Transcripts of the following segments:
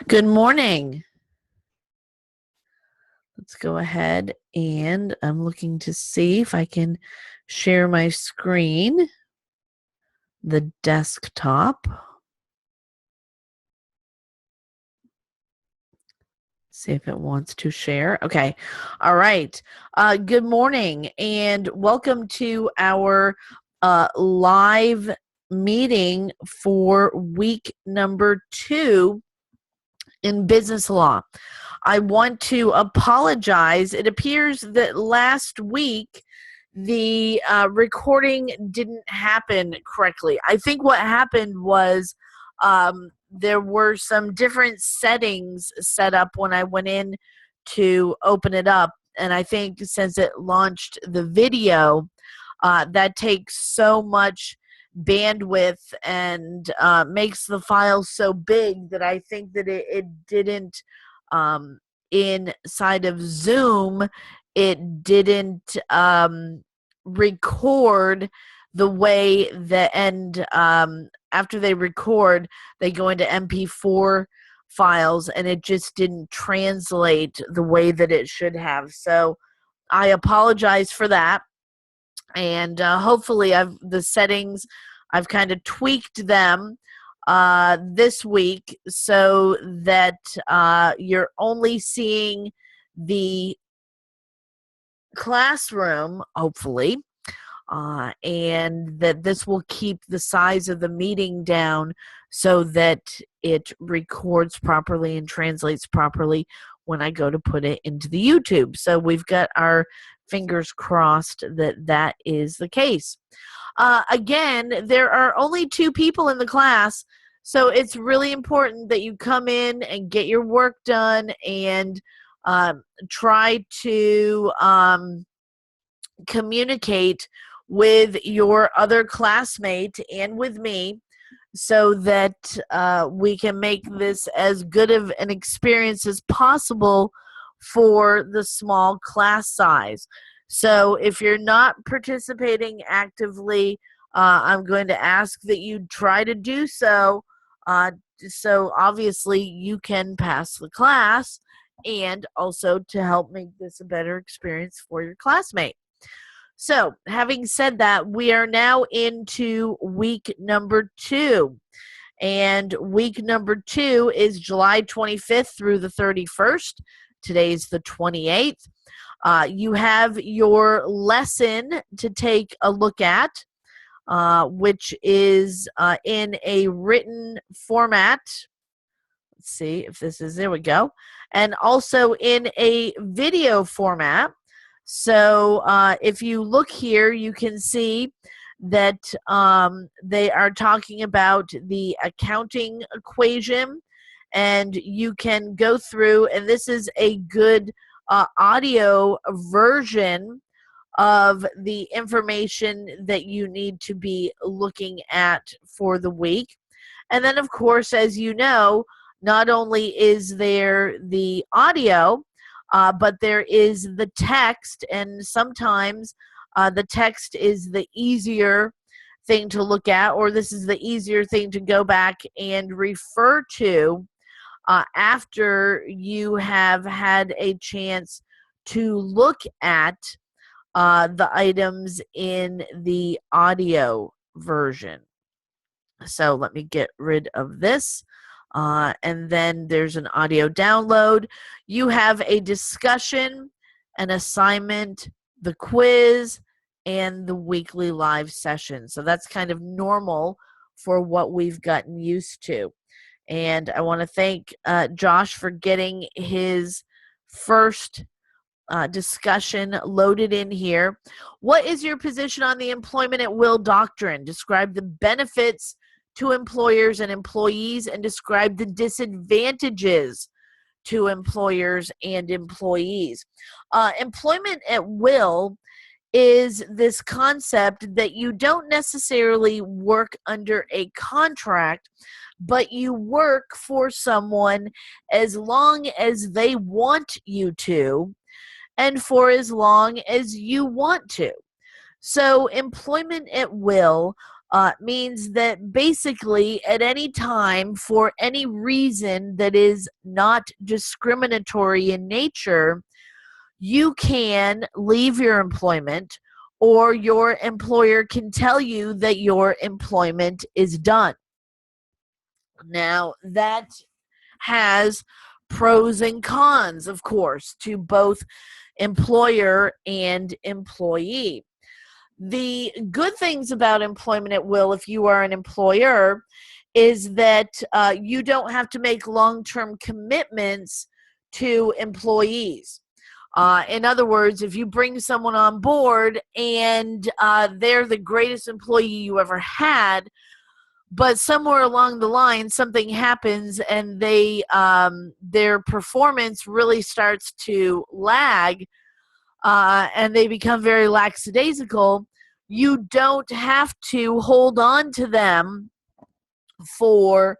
Good morning. Let's go ahead and I'm looking to see if I can share my screen, the desktop. See if it wants to share. Okay. All right. Good morning and welcome to our live meeting for week number 2 in business law. I want to apologize. It appears that last week the recording didn't happen correctly. I think what happened was there were some different settings set up when I went in to open it up. And I think since it launched the video, that takes so much bandwidth and makes the file so big that I think that it didn't inside of Zoom, it didn't record the way that, and after they record, they go into MP4 files and it just didn't translate the way that it should have. So I apologize for that. And hopefully the settings, I've kind of tweaked them this week so that you're only seeing the classroom, hopefully, and that this will keep the size of the meeting down so that it records properly and translates properly when I go to put it into the YouTube. So we've got our fingers crossed that that is the case. Again, there are only 2 people in the class, so it's really important that you come in and get your work done and try to communicate with your other classmate and with me so that we can make this as good of an experience as possible for the small class size. So if you're not participating actively, I'm going to ask that you try to do so. So obviously you can pass the class and also to help make this a better experience for your classmate. So, having said that, we are now into week number 2. And week number 2 is July 25th through the 31st. Today's the 28th. You have your lesson to take a look at, which is in a written format. Let's see if this is, there we go. And also in a video format. So if you look here, you can see that they are talking about the accounting equation, and you can go through, and this is a good audio version of the information that you need to be looking at for the week. And then, of course, as you know, not only is there the audio, but there is the text, and sometimes the text is the easier thing to look at, or this is the easier thing to go back and refer to after you have had a chance to look at the items in the audio version. So let me get rid of this. And then there's an audio download. You have a discussion, an assignment, the quiz, and the weekly live session. So that's kind of normal for what we've gotten used to. And I want to thank Josh for getting his first discussion loaded in here. What is your position on the employment at will doctrine? Describe the benefits to employers and employees and describe the disadvantages to employers and employees. Employment at will is this concept that you don't necessarily work under a contract, but you work for someone as long as they want you to and for as long as you want to. So employment at will means that basically at any time, for any reason that is not discriminatory in nature, you can leave your employment, or your employer can tell you that your employment is done. Now, that has pros and cons, of course, to both employer and employee. The good things about employment at will, if you are an employer, is that you don't have to make long-term commitments to employees. In other words, if you bring someone on board and they're the greatest employee you ever had, but somewhere along the line something happens and their performance really starts to lag, and they become very lackadaisical, you don't have to hold on to them for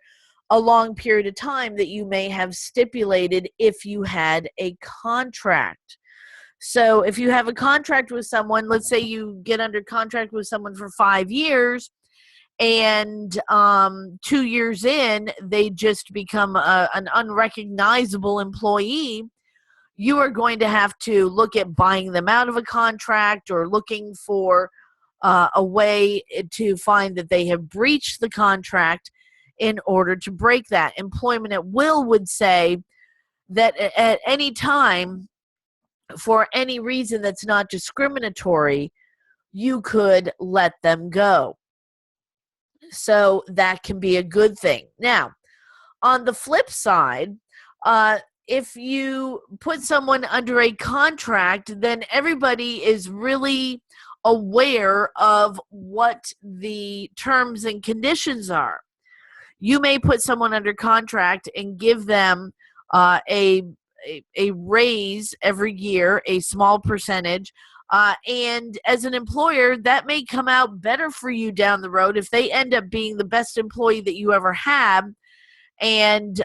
a long period of time that you may have stipulated if you had a contract. So if you have a contract with someone, let's say you get under contract with someone for 5 years, and 2 years in, they just become an unrecognizable employee, you are going to have to look at buying them out of a contract, or looking for a way to find that they have breached the contract in order to break that. Employment at will would say that at any time, for any reason that's not discriminatory, you could let them go. So that can be a good thing. Now, on the flip side, if you put someone under a contract, then everybody is really aware of what the terms and conditions are. You may put someone under contract and give them a raise every year, a small percentage. And as an employer, that may come out better for you down the road if they end up being the best employee that you ever had, and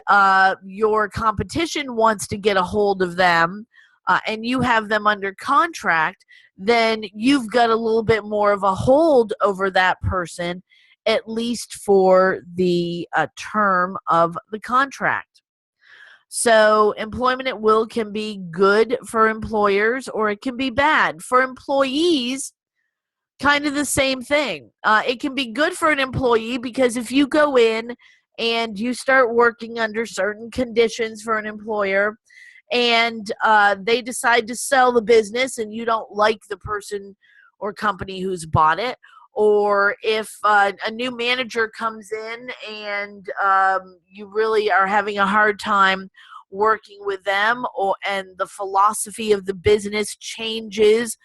your competition wants to get a hold of them, and you have them under contract, then you've got a little bit more of a hold over that person, at least for the term of the contract. So employment at will can be good for employers, or it can be bad. For employees, kind of the same thing. It can be good for an employee because if you go in and you start working under certain conditions for an employer, and they decide to sell the business and you don't like the person or company who's bought it, or if a new manager comes in and you really are having a hard time working with them, and the philosophy of the business changes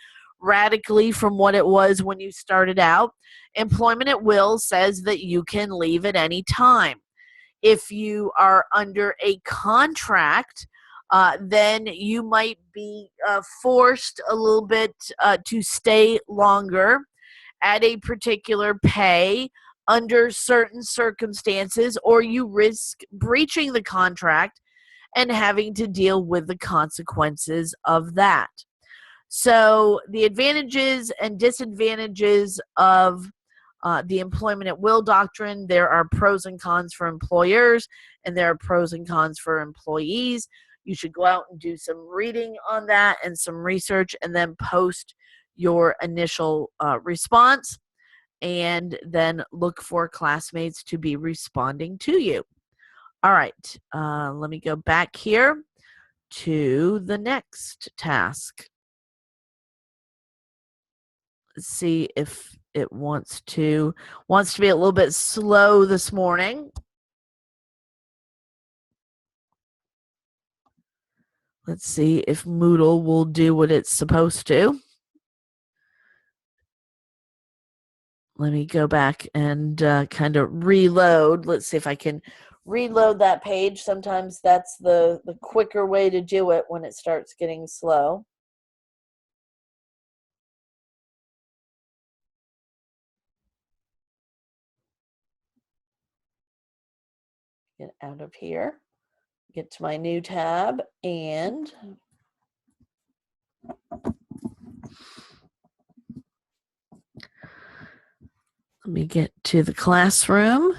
radically from what it was when you started out, employment at will says that you can leave at any time. If you are under a contract, then you might be forced a little bit to stay longer at a particular pay under certain circumstances, or you risk breaching the contract and having to deal with the consequences of that. So the advantages and disadvantages of the employment at will doctrine, there are pros and cons for employers, and there are pros and cons for employees. You should go out and do some reading on that and some research, and then post your initial response, and then look for classmates to be responding to you. All right, let me go back here to the next task. Let's see if it wants to be a little bit slow this morning. Let's see if Moodle will do what it's supposed to. Let me go back and kind of reload. Let's see if I can reload that page. Sometimes that's the quicker way to do it when it starts getting slow. Get out of here. Get to my new tab, and Let me get to the classroom.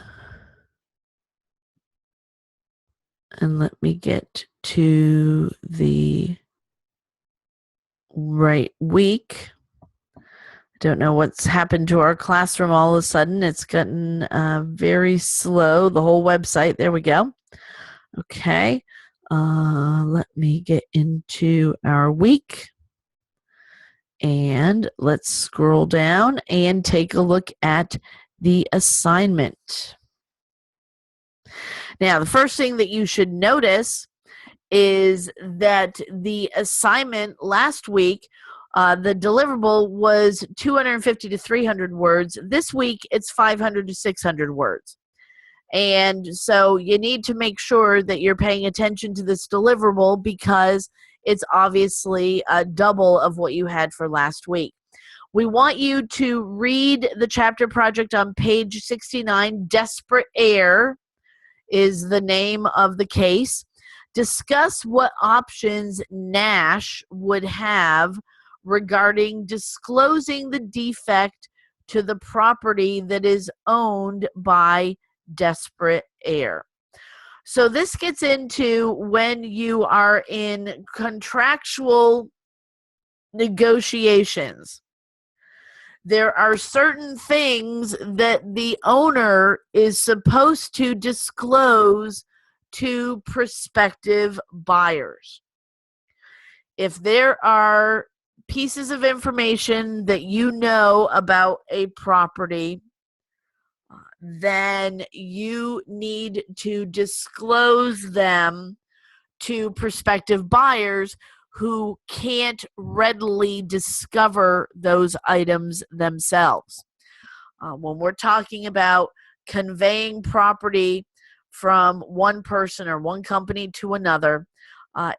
And let me get to the right week. I don't know what's happened to our classroom all of a sudden. It's gotten very slow, the whole website. There we go. Okay. Let me get into our week. And let's scroll down and take a look at the assignment. Now, the first thing that you should notice is that the assignment last week, the deliverable was 250 to 300 words. This week, it's 500 to 600 words. And so you need to make sure that you're paying attention to this deliverable because it's obviously double of what you had for last week. We want you to read the chapter project on page 69. Desperate Air is the name of the case. Discuss what options NASH would have regarding disclosing the defect to the property that is owned by Desperate Air. So this gets into when you are in contractual negotiations. There are certain things that the owner is supposed to disclose to prospective buyers. If there are pieces of information that you know about a property, then you need to disclose them to prospective buyers who can't readily discover those items themselves. When we're talking about conveying property from one person or one company to another,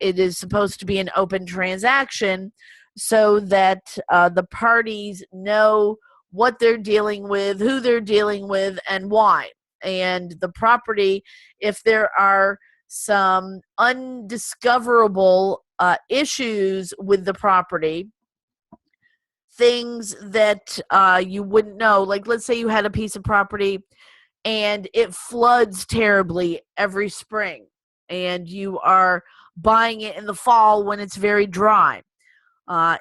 it is supposed to be an open transaction so that the parties know what they're dealing with, who they're dealing with, and why. And the property, if there are some undiscoverable issues with the property, things that you wouldn't know, like let's say you had a piece of property and it floods terribly every spring, and you are buying it in the fall when it's very dry.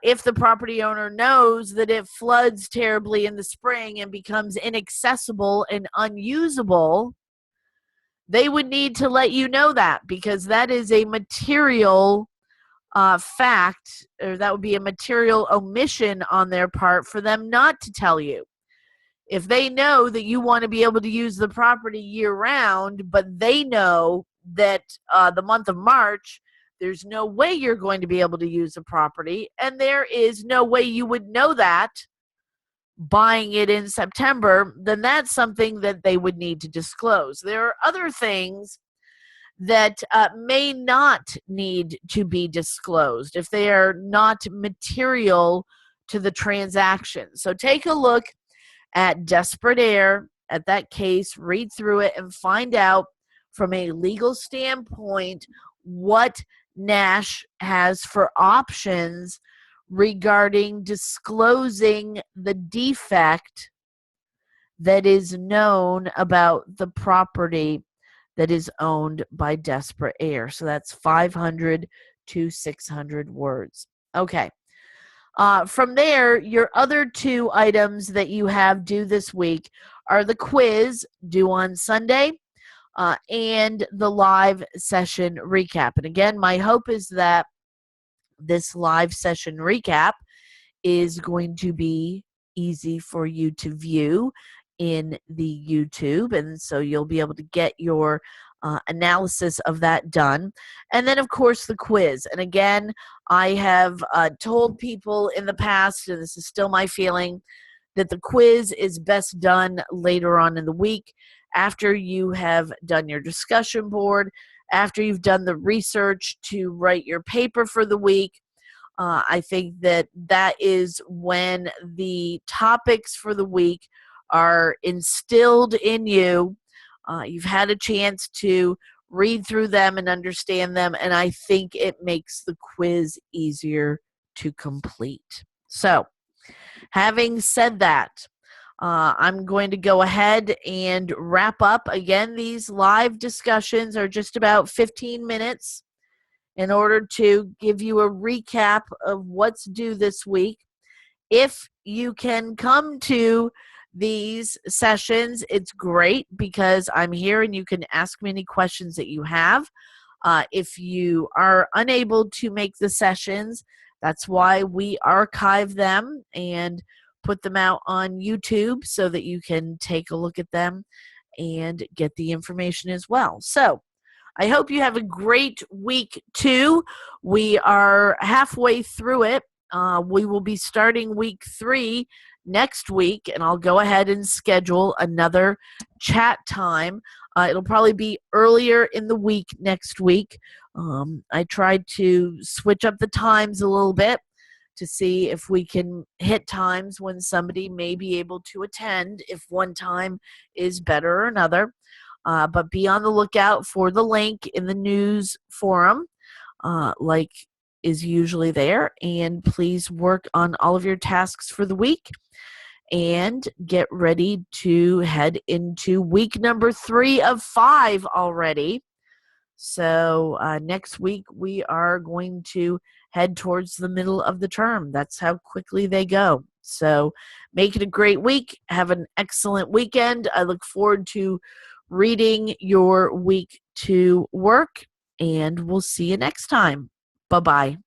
If the property owner knows that it floods terribly in the spring and becomes inaccessible and unusable, they would need to let you know that, because that is a material fact, or that would be a material omission on their part for them not to tell you. If they know that you want to be able to use the property year round, but they know that the month of March, there's no way you're going to be able to use the property, and there is no way you would know that buying it in September, then that's something that they would need to disclose. There are other things that may not need to be disclosed if they are not material to the transaction. So take a look at Desperate Air, at that case, read through it, and find out from a legal standpoint what NASH has for options regarding disclosing the defect that is known about the property that is owned by Desperate Air. So that's 500 to 600 words. Okay. From there, your other two items that you have due this week are the quiz due on Sunday and the live session recap. And again, my hope is that this live session recap is going to be easy for you to view in the YouTube, and so you'll be able to get your analysis of that done. And then, of course, the quiz. And again, I have told people in the past, and this is still my feeling, that the quiz is best done later on in the week after you have done your discussion board, after you've done the research to write your paper for the week. I think that that is when the topics for the week are instilled in you. You've had a chance to read through them and understand them, and I think it makes the quiz easier to complete. So, having said that, I'm going to go ahead and wrap up. Again, these live discussions are just about 15 minutes in order to give you a recap of what's due this week. If you can come to these sessions, it's great because I'm here and you can ask me any questions that you have. If you are unable to make the sessions, that's why we archive them and put them out on YouTube so that you can take a look at them and get the information as well. So I hope you have a great week too. We are halfway through it. We will be starting week 3 next week, and I'll go ahead and schedule another chat time. It'll probably be earlier in the week next week. I tried to switch up the times a little bit to see if we can hit times when somebody may be able to attend, if one time is better or another. But be on the lookout for the link in the news forum, like is usually there. And please work on all of your tasks for the week and get ready to head into week number 3 of 5 already. So next week we are going to head towards the middle of the term. That's how quickly they go. So make it a great week. Have an excellent weekend. I look forward to reading your week 2 work, and we'll see you next time. Bye-bye.